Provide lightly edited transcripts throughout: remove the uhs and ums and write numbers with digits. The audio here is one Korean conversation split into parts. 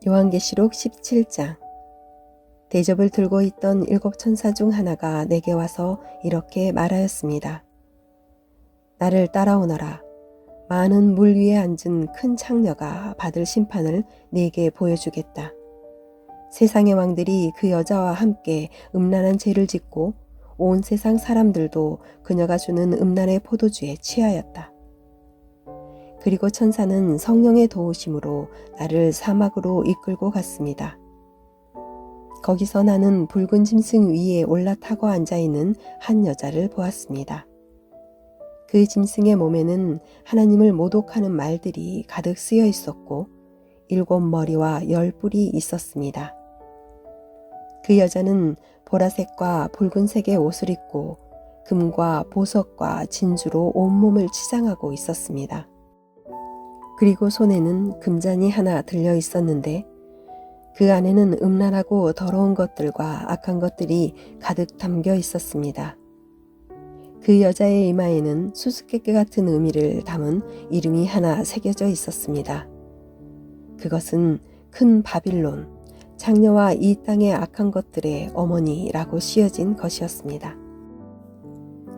요한계시록 17장. 대접을 들고 있던 7 천사 중 하나가 내게 와서 이렇게 말하였습니다. 나를 따라오너라. 많은 물 위에 앉은 큰 창녀가 받을 심판을 네게 보여주겠다. 세상의 왕들이 그 여자와 함께 음란한 죄를 짓고 온 세상 사람들도 그녀가 주는 음란의 포도주에 취하였다. 그리고 천사는 성령의 도우심으로 나를 사막으로 이끌고 갔습니다. 거기서 나는 붉은 짐승 위에 올라타고 앉아있는 한 여자를 보았습니다. 그 짐승의 몸에는 하나님을 모독하는 말들이 가득 쓰여 있었고 7 머리와 10 뿔이 있었습니다. 그 여자는 보라색과 붉은색의 옷을 입고 금과 보석과 진주로 온몸을 치장하고 있었습니다. 그리고 손에는 금잔이 하나 들려 있었는데 그 안에는 음란하고 더러운 것들과 악한 것들이 가득 담겨 있었습니다. 그 여자의 이마에는 수수께끼 같은 의미를 담은 이름이 하나 새겨져 있었습니다. 그것은 큰 바빌론, 창녀와 이 땅의 악한 것들의 어머니라고 씌어진 것이었습니다.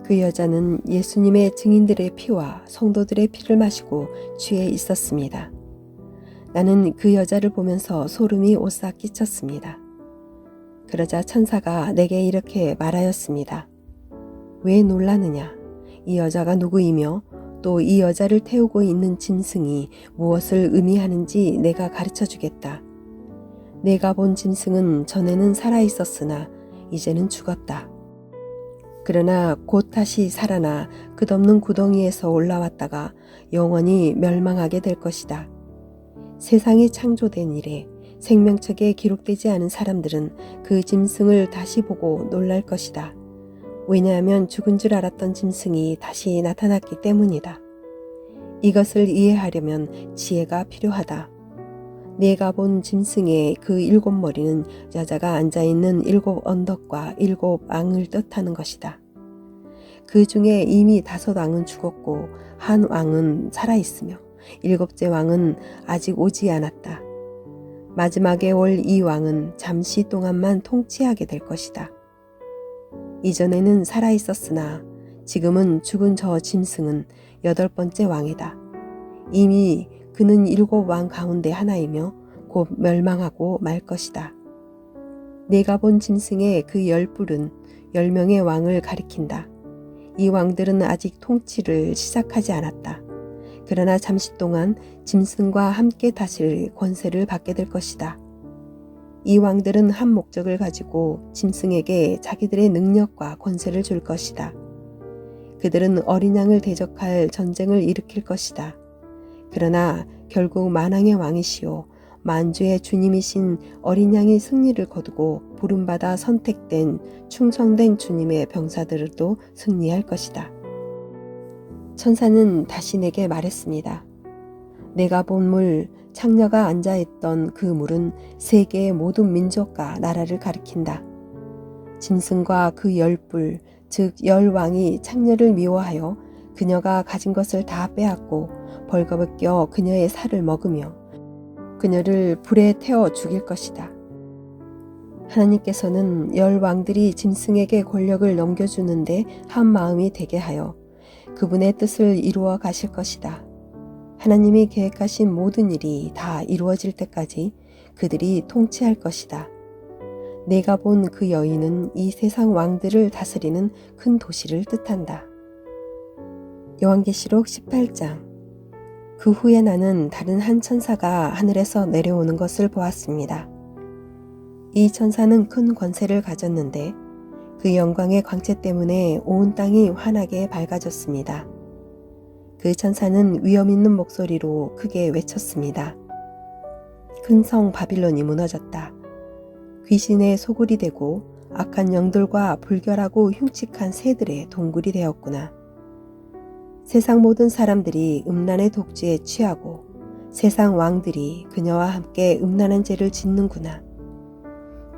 그 여자는 예수님의 증인들의 피와 성도들의 피를 마시고 취해 있었습니다. 나는 그 여자를 보면서 소름이 오싹 끼쳤습니다. 그러자 천사가 내게 이렇게 말하였습니다. 왜 놀라느냐? 이 여자가 누구이며 또 이 여자를 태우고 있는 짐승이 무엇을 의미하는지 내가 가르쳐 주겠다. 내가 본 짐승은 전에는 살아 있었으나 이제는 죽었다. 그러나 곧 다시 살아나 끝없는 구덩이에서 올라왔다가 영원히 멸망하게 될 것이다. 세상이 창조된 이래 생명책에 기록되지 않은 사람들은 그 짐승을 다시 보고 놀랄 것이다. 왜냐하면 죽은 줄 알았던 짐승이 다시 나타났기 때문이다. 이것을 이해하려면 지혜가 필요하다. 내가 본 짐승의 그 7 머리는 여자가 앉아있는 7 언덕과 7 왕을 뜻하는 것이다. 그 중에 이미 5 왕은 죽었고 한 왕은 살아있으며 7째 왕은 아직 오지 않았다. 마지막에 올 이 왕은 잠시 동안만 통치하게 될 것이다. 이전에는 살아있었으나 지금은 죽은 저 짐승은 8번째 왕이다. 이미 그는 7 왕 가운데 하나이며 곧 멸망하고 말 것이다. 내가 본 짐승의 그 10 뿔은 10명의 왕을 가리킨다. 이 왕들은 아직 통치를 시작하지 않았다. 그러나 잠시 동안 짐승과 함께 다스릴 권세를 받게 될 것이다. 이 왕들은 한 목적을 가지고 짐승에게 자기들의 능력과 권세를 줄 것이다. 그들은 어린 양을 대적할 전쟁을 일으킬 것이다. 그러나 결국 만왕의 왕이시오 만주의 주님이신 어린 양이 승리를 거두고 부름받아 선택된 충성된 주님의 병사들도 승리할 것이다. 천사는 다시 내게 말했습니다. 내가 본 물, 창녀가 앉아있던 그 물은 세계의 모든 민족과 나라를 가리킨다. 짐승과 그 10 뿔, 즉 10 왕이 창녀를 미워하여 그녀가 가진 것을 다 빼앗고 벌거벗겨 그녀의 살을 먹으며 그녀를 불에 태워 죽일 것이다. 하나님께서는 10 왕들이 짐승에게 권력을 넘겨주는데 한 마음이 되게 하여 그분의 뜻을 이루어 가실 것이다. 하나님이 계획하신 모든 일이 다 이루어질 때까지 그들이 통치할 것이다. 내가 본 그 여인은 이 세상 왕들을 다스리는 큰 도시를 뜻한다. 요한계시록 18장. 그 후에 나는 다른 한 천사가 하늘에서 내려오는 것을 보았습니다. 이 천사는 큰 권세를 가졌는데 그 영광의 광채 때문에 온 땅이 환하게 밝아졌습니다. 그 천사는 위엄 있는 목소리로 크게 외쳤습니다. 큰 성 바빌론이 무너졌다. 귀신의 소굴이 되고 악한 영들과 불결하고 흉측한 새들의 동굴이 되었구나. 세상 모든 사람들이 음란의 독주에 취하고 세상 왕들이 그녀와 함께 음란한 죄를 짓는구나.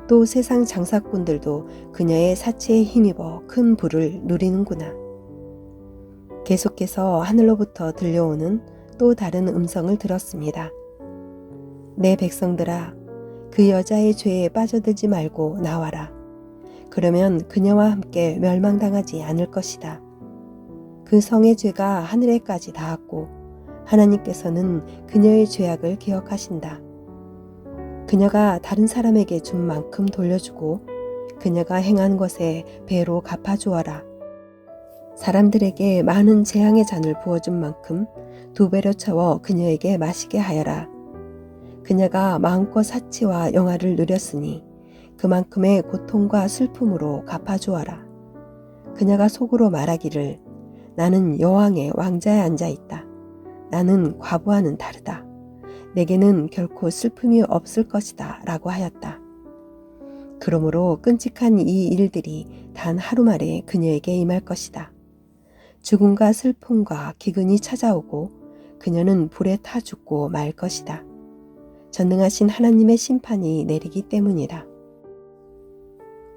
또 세상 장사꾼들도 그녀의 사치에 힘입어 큰 부를 누리는구나. 계속해서 하늘로부터 들려오는 또 다른 음성을 들었습니다. 내 백성들아, 그 여자의 죄에 빠져들지 말고 나와라. 그러면 그녀와 함께 멸망당하지 않을 것이다. 그 성의 죄가 하늘에까지 닿았고 하나님께서는 그녀의 죄악을 기억하신다. 그녀가 다른 사람에게 준 만큼 돌려주고 그녀가 행한 것에 배로 갚아주어라. 사람들에게 많은 재앙의 잔을 부어준 만큼 2배로 채워 그녀에게 마시게 하여라. 그녀가 마음껏 사치와 영화를 누렸으니 그만큼의 고통과 슬픔으로 갚아주어라. 그녀가 속으로 말하기를 나는 여왕의 왕자에 앉아 있다. 나는 과부와는 다르다. 내게는 결코 슬픔이 없을 것이다 라고 하였다. 그러므로 끔찍한 이 일들이 단 하루 만에 그녀에게 임할 것이다. 죽음과 슬픔과 기근이 찾아오고 그녀는 불에 타 죽고 말 것이다. 전능하신 하나님의 심판이 내리기 때문이다.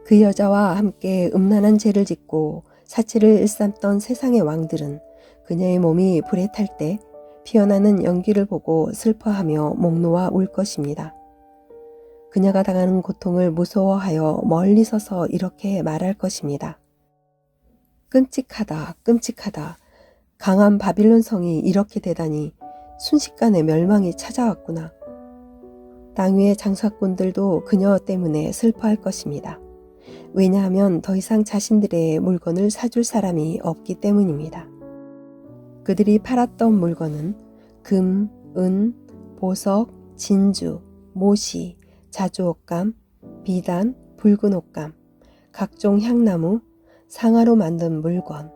그 여자와 함께 음란한 죄를 짓고 사치를 일삼던 세상의 왕들은 그녀의 몸이 불에 탈 때 피어나는 연기를 보고 슬퍼하며 목 놓아 울 것입니다. 그녀가 당하는 고통을 무서워하여 멀리 서서 이렇게 말할 것입니다. 끔찍하다, 끔찍하다. 강한 바빌론 성이 이렇게 되다니 순식간에 멸망이 찾아왔구나. 땅 위의 장사꾼들도 그녀 때문에 슬퍼할 것입니다. 왜냐하면 더 이상 자신들의 물건을 사줄 사람이 없기 때문입니다. 그들이 팔았던 물건은 금, 은, 보석, 진주, 모시, 자주옷감, 비단, 붉은 옷감, 각종 향나무, 상아로 만든 물건,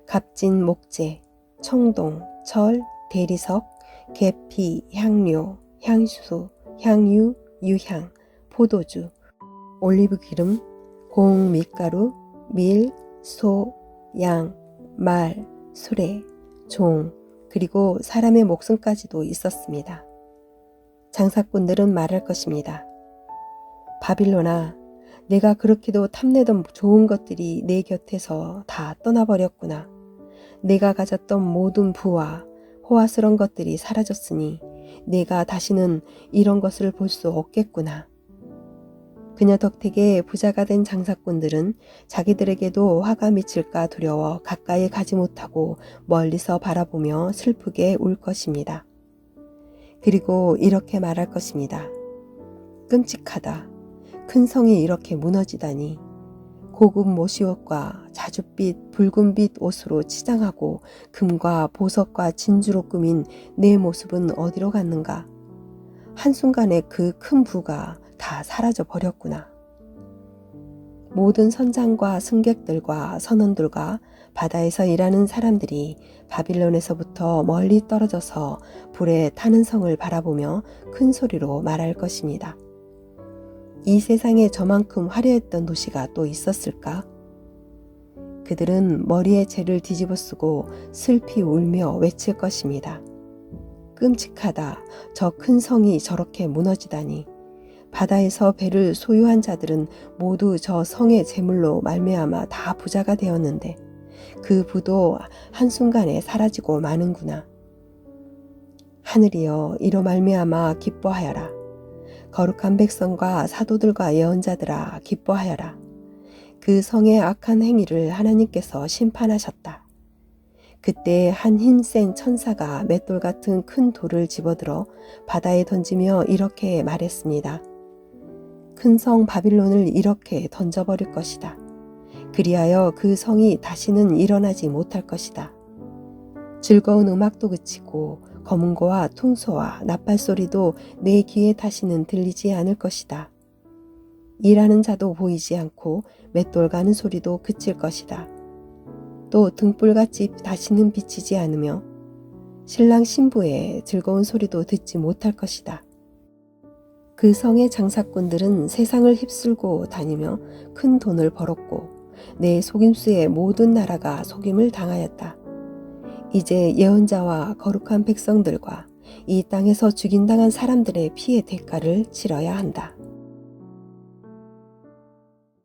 값진 목재, 청동, 철, 대리석, 계피, 향료, 향수, 향유, 유향, 포도주, 올리브 기름, 공, 밀가루, 밀, 소, 양, 말, 수레, 종, 그리고 사람의 목숨까지도 있었습니다. 장사꾼들은 말할 것입니다. 바빌론아, 내가 그렇게도 탐내던 좋은 것들이 내 곁에서 다 떠나버렸구나. 내가 가졌던 모든 부와 호화스러운 것들이 사라졌으니 내가 다시는 이런 것을 볼 수 없겠구나. 그녀 덕택에 부자가 된 장사꾼들은 자기들에게도 화가 미칠까 두려워 가까이 가지 못하고 멀리서 바라보며 슬프게 울 것입니다. 그리고 이렇게 말할 것입니다. 끔찍하다. 큰 성이 이렇게 무너지다니. 고급 모시옷과 자줏빛, 붉은빛 옷으로 치장하고 금과 보석과 진주로 꾸민 내 모습은 어디로 갔는가? 한순간에 그 큰 부가 다 사라져 버렸구나. 모든 선장과 승객들과 선원들과 바다에서 일하는 사람들이 바빌론에서부터 멀리 떨어져서 불에 타는 성을 바라보며 큰 소리로 말할 것입니다. 이 세상에 저만큼 화려했던 도시가 또 있었을까? 그들은 머리에 재를 뒤집어 쓰고 슬피 울며 외칠 것입니다. 끔찍하다. 저 큰 성이 저렇게 무너지다니. 바다에서 배를 소유한 자들은 모두 저 성의 재물로 말미암아 다 부자가 되었는데 그 부도 한순간에 사라지고 마는구나. 하늘이여, 이로 말미암아 기뻐하여라. 거룩한 백성과 사도들과 예언자들아, 기뻐하여라. 그 성의 악한 행위를 하나님께서 심판하셨다. 그때 한 흰생 천사가 맷돌 같은 큰 돌을 집어들어 바다에 던지며 이렇게 말했습니다. 큰 성 바빌론을 이렇게 던져버릴 것이다. 그리하여 그 성이 다시는 일어나지 못할 것이다. 즐거운 음악도 그치고 검은고와 퉁소와 나팔소리도 내 귀에 다시는 들리지 않을 것이다. 일하는 자도 보이지 않고 맷돌 가는 소리도 그칠 것이다. 또 등불같이 다시는 비치지 않으며 신랑 신부의 즐거운 소리도 듣지 못할 것이다. 그 성의 장사꾼들은 세상을 휩쓸고 다니며 큰 돈을 벌었고 내 속임수에 모든 나라가 속임을 당하였다. 이제 예언자와 거룩한 백성들과 이 땅에서 죽임당한 사람들의 피의 대가를 치러야 한다.